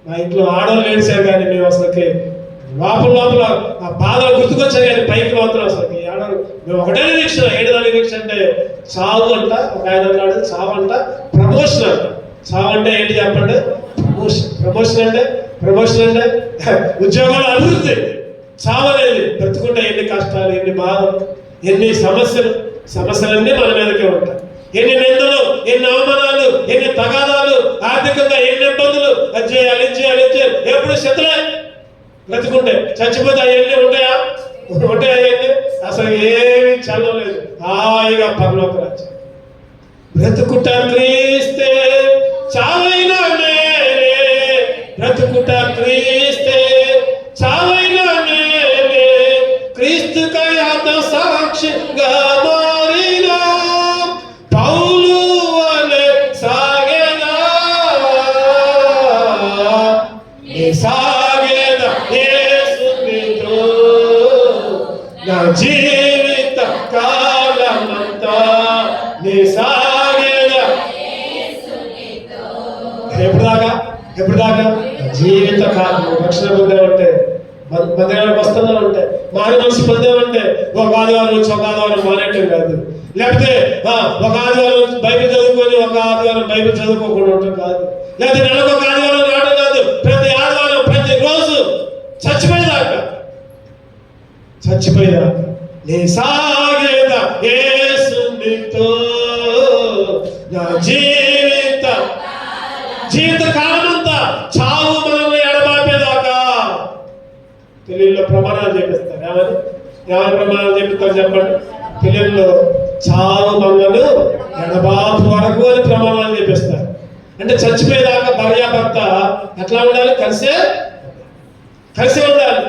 మా ఇంట్లో ఆడవాళ్ళు ఏడిశారు కానీ మేము అసలుకి లోపల ఆ బాధలు గుర్తుకొచ్చాయి కానీ పైకి మాత్రం అసలు ఆడవాళ్ళు మేము ఒకటే నిరీక్షణ. ఏడుదాని నిరీక్షణ అంటే చావు అంట. ఒక ఆయన అన్నాడు, చావు అంట ప్రమోషన్ అంట. చావు అంటే ఏంటి చెప్పండి? ప్రమోషన్ అంటే ఉద్యోగాల అభివృద్ధి. చావు అనేది బ్రతుకుంటే ఎన్ని కష్టాలు, ఎన్ని బాధలు, ఎన్ని సమస్యలన్నీ మన మీదకే ఉంటాయి. ఎన్ని నిందలు, ఎన్ని అవమానాలు, ఎన్ని తగాదాలు, ఆర్థికంగా ఎన్ని ఇబ్బందులు. అది చేయాలి. ఎప్పుడు శత్రులే. బ్రతుకుంటే చచ్చిపోతే అవన్నీ ఉంటాయా? అవన్నీ అసలు ఏమి చల్లలేదు. హాయిగా పరలోక రాజ్యం. బ్రతుకుట క్రీస్తే చావైనా మేలే, బ్రతుకుట క్రీస్తే చావైనా మేలే, క్రీస్తుకై హత సాక్షిగా మారినా పౌలు వలె సాగేదా యేసునితో నా జీవిత కాలమంతా నీ సాగేదా. ఎప్పుడు దాకా జీవిత కాలం. రక్షణ పొందామంటే, మందిరానికి వస్తున్నామంటే, మారి మనిషి పొందామంటే ఒక ఆదివారం నుంచి ఒక ఆదివారం మానేయటం కాదు. లేకపోతే ఒక ఆదివారం బైబిల్ చదువుకొని ఒక ఆదివారం బైబిల్ చదువుకోకుండా ఉండటం కాదు. లేకపోతే నెలకు ఒక ఆదివారం రావడం కాదు. ప్రతి ఆదివారం, ప్రతి రోజు చచ్చిపోయేదాకా నీ సాగేదా యేసునితో నా జీవిత కాలం అంతా. చావు మనల్ని ఎడబాపేదాకా. పెళ్ళిళ్ళలో ప్రమాణాలు చేపిస్తారు. ఏమని ప్రమాణాలు చేపిస్తారు చెప్పండి? పెళ్ళిళ్ళలో చావు మనల్ని ఎడబాపు వరకు అని ప్రమాణాలు చేపిస్తారు. అంటే చచ్చిపోయేదాకా భార్యాభర్త ఎట్లా ఉండాలి? కలిసే ఉండాలి.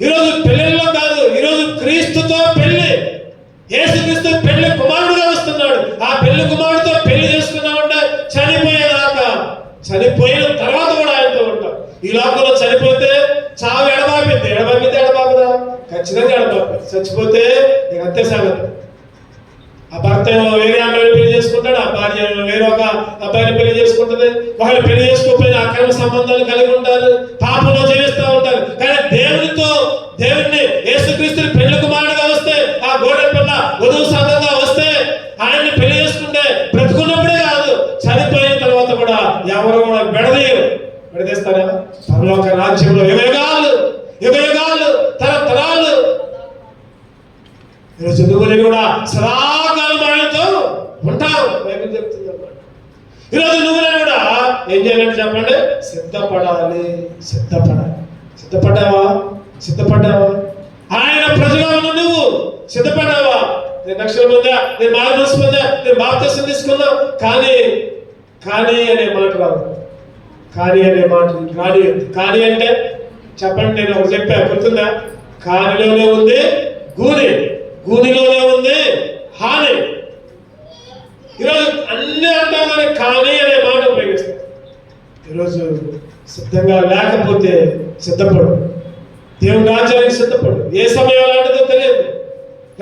ఈరోజు పెళ్ళిళ్ళలో కాదు, ఈరోజు క్రీస్తుతో పెళ్లి. యేసుక్రీస్తు పెళ్లి కుమారుడుగా వస్తున్నాడు. ఆ పెళ్లి కుమారుడితో పెళ్లి చేసుకున్నామంటే చనిపోయేదాకా, చనిపోయిన తర్వాత కూడా ఆయనతో ఉంటాం. ఈ లోకంలో చనిపోతే చావు ఎడబాపిదా? ఖచ్చితంగా ఎడబాపి. చచ్చిపోతే ఇక అంతే సంగతి. ఆ భర్త వేరే అమ్మాయిని పెళ్లి చేసుకుంటాడు, ఆ భార్య వేరొక అబ్బాయిని పెళ్లి చేసుకుంటుంది. వాళ్ళు పెళ్లి చేసుకోకపోయినా అక్రమ సంబంధాలు కలిగి ఉంటారు, పాపంలో జీవిస్తూ ఉంటారు. కానీ దేవుణ్ణి యేసుక్రీస్తుని పెళ్లి కుమారుడుగా వస్తే, ఆ గోడె పిల్ల వధువు సంఘంగా వస్తే ఆయన్ని పెళ్లి చేసుకుంటే బ్రతుకున్నప్పుడే కాదు, చనిపోయిన తర్వాత కూడా ఎవరు కూడా విడదీస్తారా? పరలోక రాజ్యంలో యుగయుగాలు తరతరాలు. ఈరోజు నువ్వు కూడా సదాకాలం ఆయనతో ఉంటావు. బైబిల్ చెప్తుంది అన్నమాట. ఈరోజు నువ్వు కూడా ఏం చేయాలంటే చెప్పండి? సిద్ధపడ్డావా? ఆయన ప్రజగా ఉన్న నువ్వు సిద్ధపడ్డావా? నేను రక్షణ పొందా, నేను మారుమనసు పొందా, నేను బాప్తిసం తీసుకున్నా, కానీ అనే మాట రాదు. కానీ అంటే చెప్పండి. నేను ఒకటి చెప్పా, గుర్తుందా? కానిలోనే ఉంది గూనిలోనే ఉంది హాని. ఈరోజు అన్ని అంటాం కానీ కానీ అనే మాట ఉపయోగిస్తాం. ఈరోజు సిద్ధంగా లేకపోతే సిద్ధపడు. దేవుని రాజ్యానికి సిద్ధపడు. ఏ సమయం అలాంటిదో తెలియదు.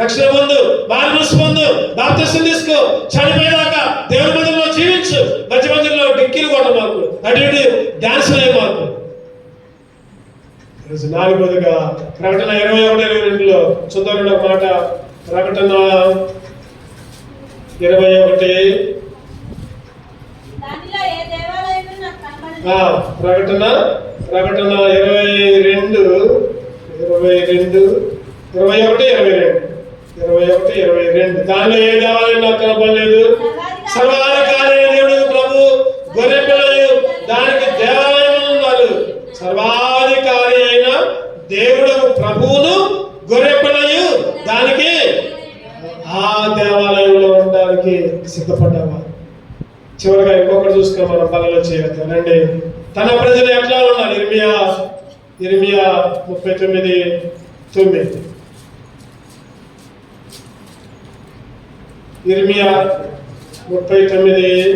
రక్షణ పొందు, మారుమనస్సు పొందు, బాప్తిసం తీసుకో, చనిపోయేదాకా దేవుని మందిరంలో జీవించు. మధ్య మధ్యలో డిక్కీలు కొట్ట మాకు, అటు ఇటు డాన్సులు అయ్యి మాకు. ఈరోజు నాలుగోదిగా ప్రకటన 21:22 చూద్దాం ఒక మాట. ప్రకటన 21 ప్రకటన 21:22 దానిలో ఏ దేవాలయం నాకు కనపడలేదు. సర్వాధికారి దేవుడు ప్రభు, గొర్రె పిల్లలు దానికి దేవాలయం ఉన్నారు. సర్వాధికారి అయిన దేవుడు ప్రభువును, గొర్రె పిల్లలు దానికి ఆ దేవాలయంలో ఉండడానికి సిద్ధపడ్డావా? చివరిగా ఇంకొకటి చూసుకుని మనం పనులు చేయగలుగుతాం. రండి, తన ప్రజలు ఎట్లా ఉన్నారు? ఇర్మియా 39:9. ఇర్మియా 39:9.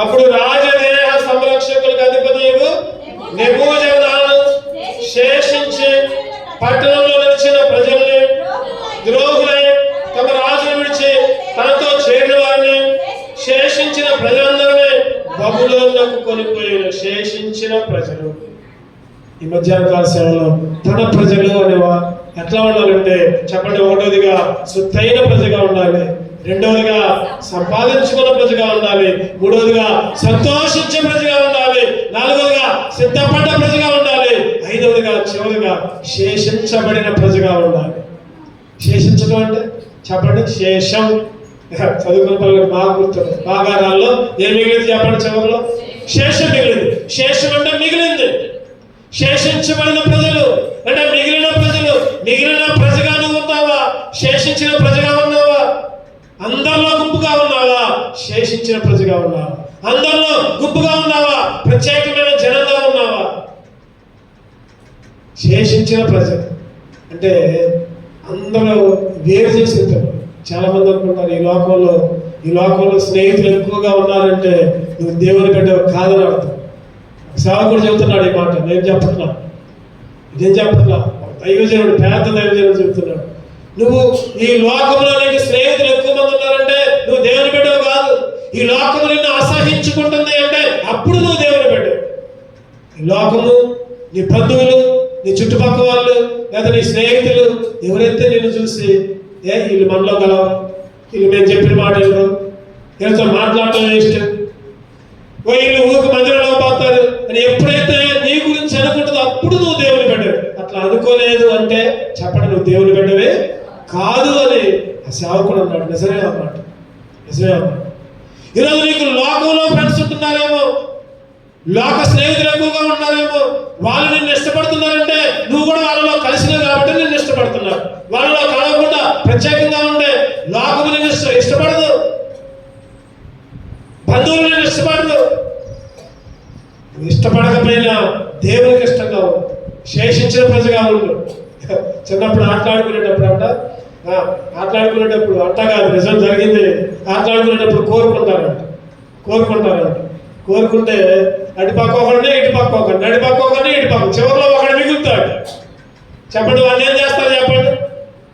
అప్పుడు రాజదేహ సంరక్షకులకు అధిపతి నెబూజరదాను శేషించి పట్టణంలో నిలిచిన ప్రజల్ని, ద్రోహులై తమ రాజును విడిచి తనతో చేరిన వారిని, శేషించిన ప్రజలందరినీ బబులోనుకు కొనిపోయిన శేషించిన ప్రజలు. ఈ మధ్యాహ్న కాల సేవలో తన ప్రజలు అనేవా ఎట్లా ఉండాలంటే చెప్పండి. ఒకటోదిగా సొత్తైన ప్రజగా ఉండాలి. రెండవదిగా సంపాదించుకున్న ప్రజగా ఉండాలి. మూడవదిగా సంతోషించే ప్రజగా ఉండాలి. నాలుగవదిగా సిద్ధపడ్డ ప్రజగా ఉండాలి. ఐదవదిగా చివరిగా శేషించబడిన ప్రజగా ఉండాలి. శేషించడం అంటే చెప్పండి, శేషం. చదువుకున్న పిల్లలకు బాగా గుర్తుంది. బాగారాల్లో ఏం మిగిలింది చెప్పండి? చివరిలో శేషం మిగిలింది. శేషం అంటే మిగిలింది. శేషించబడిన ప్రజలు అంటే మిగిలిన ప్రజలు. మిగిలిన ప్రజగా నువ్వు ఉన్నావా? శేషించిన ప్రజగా ఉన్నావా? అందరిలో గుంపుగా ఉన్నావా? శేషించిన ప్రజగా ఉన్నావా? అందరిలో గుంపుగా ఉన్నావా? ప్రత్యేకమైన జనంగా ఉన్నావా? శేషించిన ప్రజలు అంటే అందరూ వేరు చేసి ఉంటారు. చాలా మంది అనుకుంటారు ఈ లోకంలో స్నేహితులు ఎక్కువగా ఉన్నారంటే నువ్వు దేవుని బిడ్డ కాదని అర్థం. సేవకుడు చెబుతున్నాడు ఈ మాట, నేను చెప్పట్లా, ఇదేం చెప్పట్లా. దైవజనుడు, పేద దైవజనుడు చెబుతున్నాడు. నువ్వు ఈ లోకంలో నీకు స్నేహితులు ఎక్కువ మంది ఉన్నారంటే నువ్వు దేవుని బిడ్డవు కాదు. ఈ లోకము నిన్ను అసహించుకుంటుంది అంటే అప్పుడు నువ్వు దేవుని బిడ్డవు. ఈ లోకము, నీ బంధువులు, నీ చుట్టుపక్కల వాళ్ళు, లేదా నీ స్నేహితులు ఎవరైతే నిన్ను చూసి వీళ్ళు మనలో గలవు, వీళ్ళు మేము చెప్పిన మాట ఎవరు, వీళ్ళతో మాట్లాడటం ఇష్టం, వీళ్ళు ఊరికి మందిరంలో పోతారు అని ఎప్పుడైతే నీ గురించి అనుకుంటుందో అప్పుడు నువ్వు దేవుని బిడ్డవే. అట్లా అనుకోలేదు అంటే చెప్పండి, నువ్వు దేవుని బిడ్డవే కాదు అని ఆ సేవకుడు అన్నాడు. నిజమే అన్నమాట, నిజమే అన్నమాట. ఈరోజు నీకు లోకంలో ఫ్రెండ్స్ ఉంటున్నారేమో, లోక స్నేహితులు ఎక్కువగా ఉన్నారేమో, వాళ్ళు నిన్ను ఇష్టపడుతున్నారంటే నువ్వు కూడా వాళ్ళలో కలిసినావు కాబట్టి నిన్ను ఇష్టపడుతున్నారు. వాళ్ళలో కలవకుండా ప్రత్యేకంగా ఉండే లోకము నిన్ను ఇష్టపడదు, బంధువులు నిన్ను ఇష్టపడదు. ఇష్టపడకపోయినా దేవునికి ఇష్టంగా ఉండు, శేషించిన ప్రజగా ఉండు. చిన్నప్పుడు ఆటలాడుకునేటప్పుడు అంట కాదు, నిజం జరిగింది. ఆటలాడుకునేటప్పుడు కోరుకుంటారంట. కోరుకుంటే అటుపక్క ఒకడిని, ఇటుపక్క ఒకడిని, అటుపక్క ఒకడిని, ఇటుపక్క, చివరిలో ఒకడు మిగులుతాడు. చెప్పండి, వాడిని ఏం చేస్తారు? చెప్పండి,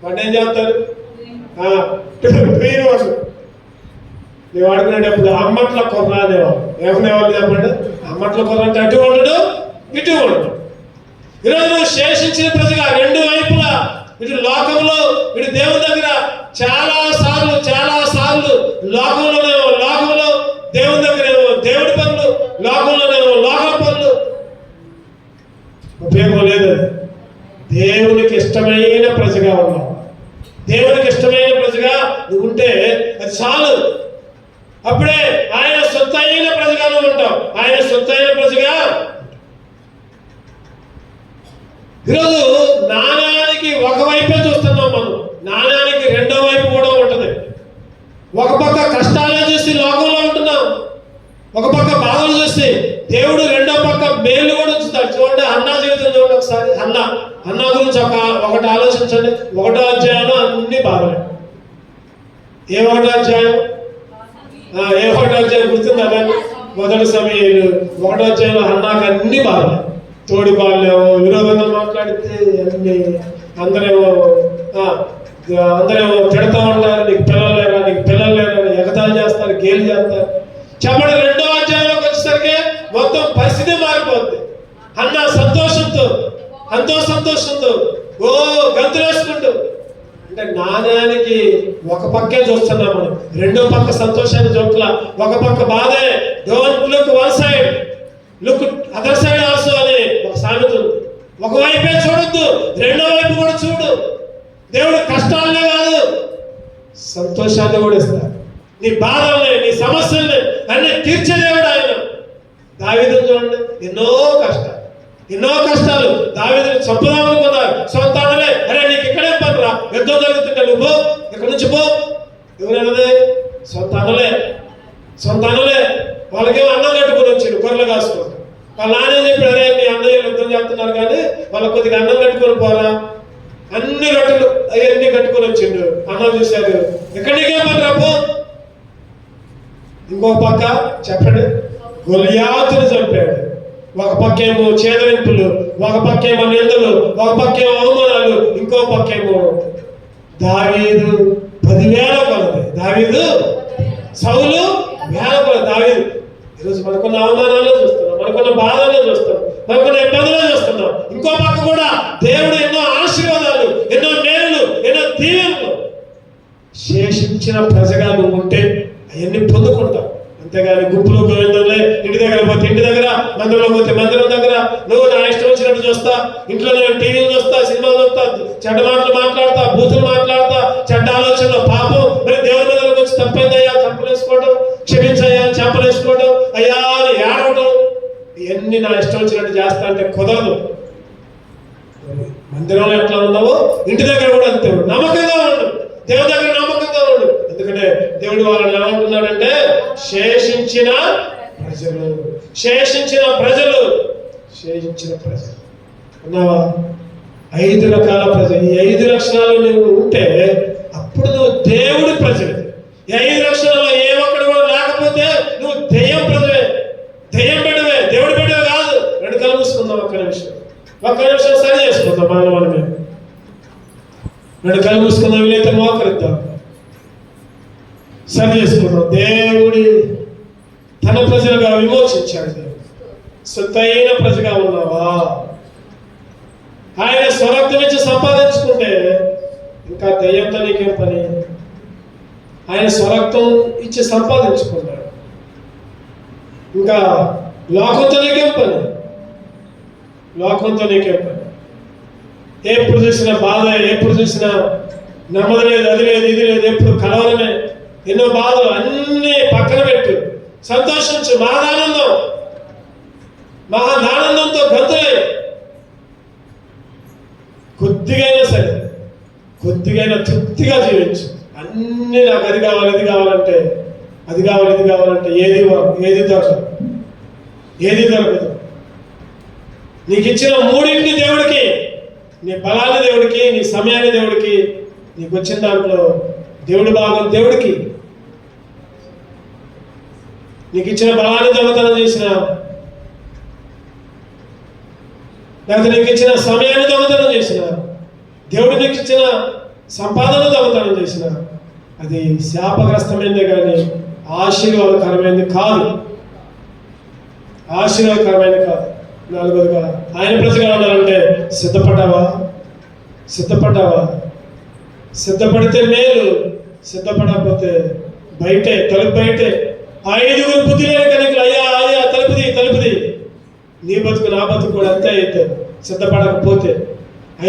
వాడిని ఏం చేస్తారు? మేము ఆడుకునేటప్పుడు అమ్మట్ల కొర్ర అనేవాళ్ళు. ఏమనేవాళ్ళు చెప్పండి? అమ్మట్ల కొర్ర అంటే అటు ఉండడు, ఇటు ఉండడు. ఈరోజు నువ్వు శేషించిన ప్రజగా రెండు వైపులా, ఇటు లోకంలో, ఇటు దేవుని దగ్గర చాలా సార్లు లోకంలో దేవుని దగ్గరేమో దేవుడి పనులు, లోకంలోనేమో లోకం పనులు. ఉపయోగం లేదు. దేవునికి ఇష్టమైన ప్రజగా ఉన్నావు. దేవునికి ఇష్టమైన ప్రజగా నువ్వు ఉంటే అది చాలు. అప్పుడే ఆయన సొత్తైన ప్రజగా నువ్వు ఉంటావు. ఆయన సొత్తైన ప్రజగా. ఈరోజు నాణ్యానికి ఒకవైపే చూస్తున్నాం మనం, నాణ్యానికి రెండో వైపు కూడా ఉంటుంది. ఒక పక్క కష్టాలే చూసి లోకంలో ఉంటున్నాం, ఒక పక్క బాధలు చూసి దేవుడు రెండో పక్క మేలు కూడా ఉంచుతాడు. చూడండి, హన్నా జీవితం చూడండి ఒకసారి. హన్నా గురించి ఒకటి ఆలోచించండి. 1వ అధ్యాయంలో అన్ని బాధలే. ఏ 1వ అధ్యాయం గుర్తుందా? మొదటి సమయాలు 1వ అధ్యాయంలో హన్నాకు అన్ని బాధలే. తోడి వాళ్ళేమో విరోధంగా మాట్లాడితే అన్ని అందరేమో తిడతా ఉంటారు, నీకు పిల్లలు లేరా ఎగతాలు చేస్తారు, గేలు చేస్తారు. చెప్పండి, 2వ అధ్యాయంలోకి వచ్చేసరికి మొత్తం పరిస్థితి మారిపోద్ది. అన్న సంతోషంతో గంతులు వేసుకుంటూ, అంటే నాణ్యానికి ఒక పక్కే చూస్తున్నాం మనం, రెండో పక్క సంతోషాన్ని చూడాల. ఒక పక్క బాధే. Don't look one side, look other side also అని ఒక సామెత ఉంది. ఒకవైపే చూడొద్దు, రెండో వైపు కూడా చూడు. దేవుడు కష్టాలనే కాదు, సంతోషాన్ని కూడా ఇస్తాడు. నీ బాధల్ని, నీ సమస్యల్ని అన్ని తీర్చే దేవుడు ఆయన. దావీదును చూడండి, ఎన్నో కష్టాలు. దావీదుని చంపుదామనుకున్నారు. సొంత అన్నలే, అరే నీకు ఇక్కడే పని రా, యుద్ధం జరుగుతుంటే నువ్వు పో, ఇక్కడి నుంచి పో. ఎవరన్నది? సొంత అన్నలే. వాళ్ళకేమో అన్నం కట్టుకుని వచ్చిండు, గొర్రెలు కాసుకుంటారు. వాళ్ళ నాన్న చెప్పాడు, అరే మీ అన్నయ్య యుద్ధం చేస్తున్నారు కానీ వాళ్ళ కొద్దిగా అన్నం కట్టుకొని పోరా. అన్ని రొట్టెలు అవన్నీ కట్టుకొని వచ్చిండు. అన్నం చూశాడు, ఎక్కడికే పని రా పో. ఇంకో పక్క చెప్పండి, గొలియాతును చంపాడు. ఒక పక్కేమో చేదరింపులు, ఒక పక్కేమో నిందలు, ఒక పక్కేమో అవమానాలు, ఇంకో పక్కేమో దావీదు 10,000 కొలది. దావీదు సౌలు 1000 కొలది. దావీదు ఈరోజు మనకున్న అవమానాలు చూస్తున్నాం, మనకున్న బాధలు చూస్తున్నాం, మనకున్న ఇబ్బందులు చూస్తున్నాం. ఇంకో పక్క కూడా దేవుడు ఎన్నో ఆశీర్వాదాలు, ఎన్నో మేలు, ఎన్నో దీవెనలు. శేషించిన ప్రజగా నువ్వు ఉంటే అవన్నీ పొందుకుంటావు. అంతేగాని గుంపులో గోవిందంలే, ఇంటి దగ్గర పోతే ఇంటి దగ్గర, మందిరంలో పోతే మందిరం దగ్గర, నువ్వు నా ఇష్టం వచ్చినట్టు చూస్తా, ఇంట్లో నేను టీవీలు చూస్తా, సినిమాలు చూస్తా, చెడ్డ మాటలు మాట్లాడతా, బూతులు మాట్లాడతా, చెడ్డ ఆలోచనలు, పాపం. మరి దేవుని మీదకి వచ్చి తప్పైందయ్యా చంపలేసుకోవడం, క్షమించయ్యా చంపలేసుకోవడం, అయ్యా అని ఏడవడం, ఇవన్నీ నా ఇష్టం వచ్చినట్టు చేస్తా అంటే కుదరదు. మందిరంలో ఎట్లా ఉన్నావో ఇంటి దగ్గర కూడా అంతే నమ్మకంగా ఉండు, దేవుని దగ్గర నమ్మకంగా ఉండు. ఎందుకంటే దేవుడు వాళ్ళని ఏమంటున్నాడంటే శేషించిన ప్రజలు ఉన్నావా? 5 రకాల ప్రజలు. ఈ 5 లక్షణాలు నువ్వు ఉంటే అప్పుడు నువ్వు దేవుడి ప్రజలు. ఈ 5 లక్షణాలు ఏ ఒక్కడు కూడా లేకపోతే నువ్వు దెయ్యం ప్రజలే, దెయ్యం బిడ్డవే, దేవుడి బిడ్డవే కాదు. 2 కళ్ళు మూసుకుందాం, ఒక్క నిమిషం సరి చేసుకుందాం. మానవుని 2 కళ్ళు మూసుకుందాం, వీలైతే మోకరిద్దాం, సరి చేసుకుందాం. దేవుడి తన ప్రజలుగా విమోచించాడు. సొత్తైన ప్రజగా ఉన్నావా? ఆయన స్వరక్తం ఇచ్చి సంపాదించుకుంటే ఇంకా దెయ్యంతో నీకేం పని? ఆయన స్వరక్తం ఇచ్చి సంపాదించుకున్నాడు, ఇంకా లోకంతో నీకేం పని? ఎప్పుడు చూసినా బాధ, ఎప్పుడు చూసినా నెమ్మది లేదు, అది లేదు, ఇది లేదు, ఎప్పుడు కలవలనే, ఎన్నో బాధలు. అన్నీ పక్కన పెట్టు, సంతోషించు. మహాదానందంతో గంతులే. కొద్దిగైనా తృప్తిగా జీవించు. అన్నీ నాకు అది కావాలి, ఇది కావాలంటే ఏది దొరకదు. నీకు ఇచ్చిన 3 దేవుడికి, నీ బలాన్ని దేవుడికి, నీ సమయాన్ని దేవుడికి, నీకు వచ్చిన దాంట్లో దేవుడి భాగం దేవుడికి. నీకు ఇచ్చిన బలాన్ని దొంగతనం చేసిన, లేకపోతే నీకు ఇచ్చిన సమయాన్ని దొంగతనం చేసిన, దేవుడు నీకు ఇచ్చిన సంపాదన దొంగతనం చేసిన, అది శాపగ్రస్తమైందే కానీ ఆశీర్వాదకరమైనది కాదు. 4వదిగా ఆయన ప్రజగా ఉండాలంటే సిద్ధపడితే మేలు, సిద్ధపడకపోతే తలుపు బయటే. 5 బుద్ధి లేని కనుకలు, అయ్యా తలుపుది. నీ బతుకు నా బతుకు కూడా అంతే అయితే. సిద్ధపడకపోతే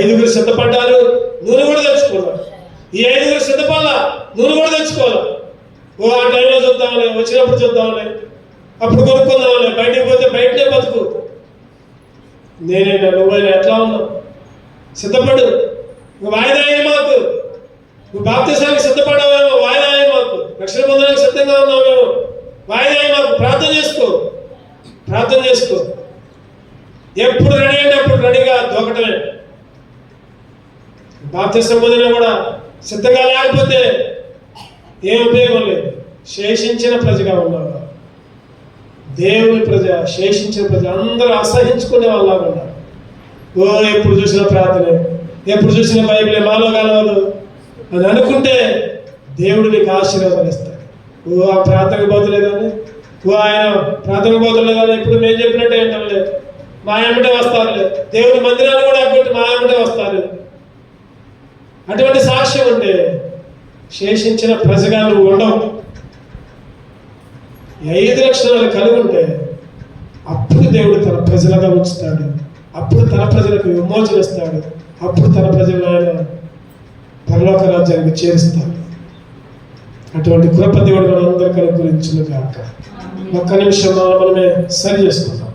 5 సిద్ధపడ్డారు, నూనె కూడా తెచ్చుకోవాలి. ఈ 5 సిద్ధపడాలా, నూనె కూడా తెచ్చుకోవాలి. ఆ టైంలో చూద్దాంలే, వచ్చినప్పుడు చూద్దాంలే, అప్పుడు కొనుక్కుందాంలే, బయటికి పోతే బయటనే బతుకు. నేనైనా నువ్వైనా ఎట్లా ఉన్నావు? సిద్ధపడు. నువ్వు వాయిదా అయ్యి మాకు, నువ్వు బాప్తిసానికి సిద్ధపడ్డావేమో, వాయిదా అయ్యి మాకు, రక్షణ పొందడానికి సిద్ధంగా ఉన్నావేమో, వాయిదా అయ్యి మాకు. ప్రార్థన చేసుకో. ఎప్పుడు రెడీ అంటే అప్పుడు రెడీగా దూకటమే. బాప్తిసం పొందినా కూడా సిద్ధంగా లేకపోతే ఏం ఉపయోగం లేదు. శేషించిన ప్రజగా ఉన్నావా? దేవుని ప్రజ, శేషించిన ప్రజ అందరూ అసహించుకునే వాళ్ళగా ఉన్నారు. ఎప్పుడు చూసినా ప్రార్థనే, ఎప్పుడు చూసినా బైబిలే, మాలో కలవదు అని అనుకుంటే దేవుడు నీకు ఆశీర్వాదాలు ఇస్తాడు. ఆ ప్రార్థనకు పోతలేదని, ఆయన ప్రార్థనకు పోతలేదని ఇప్పుడు మేము చెప్పినట్టు ఏంటం లేదు, మా ఎమ్మటే వస్తారులే. దేవుని మందిరాన్ని కూడా అగ్గొట్టి మా ఎమ్మటే వస్తారు. అటువంటి సాక్ష్యం ఉంటే శేషించిన ప్రజగా నువ్వు ఉండవు. 5 లక్షణాలు కలిగి ఉంటే అప్పుడు దేవుడు తన ప్రజలుగా ఉంచుతాడు, అప్పుడు తన ప్రజలకు విమోచన ఇస్తాడు, అప్పుడు తన ప్రజలను ఆయన పరలోక రాజ్యానికి చేరుస్తాడు. అటువంటి కృప దేవుడు మనందరికీ అనుగ్రహించును గాక. ఒక్క నిమిషం మనమే సరి చేసుకుందాం.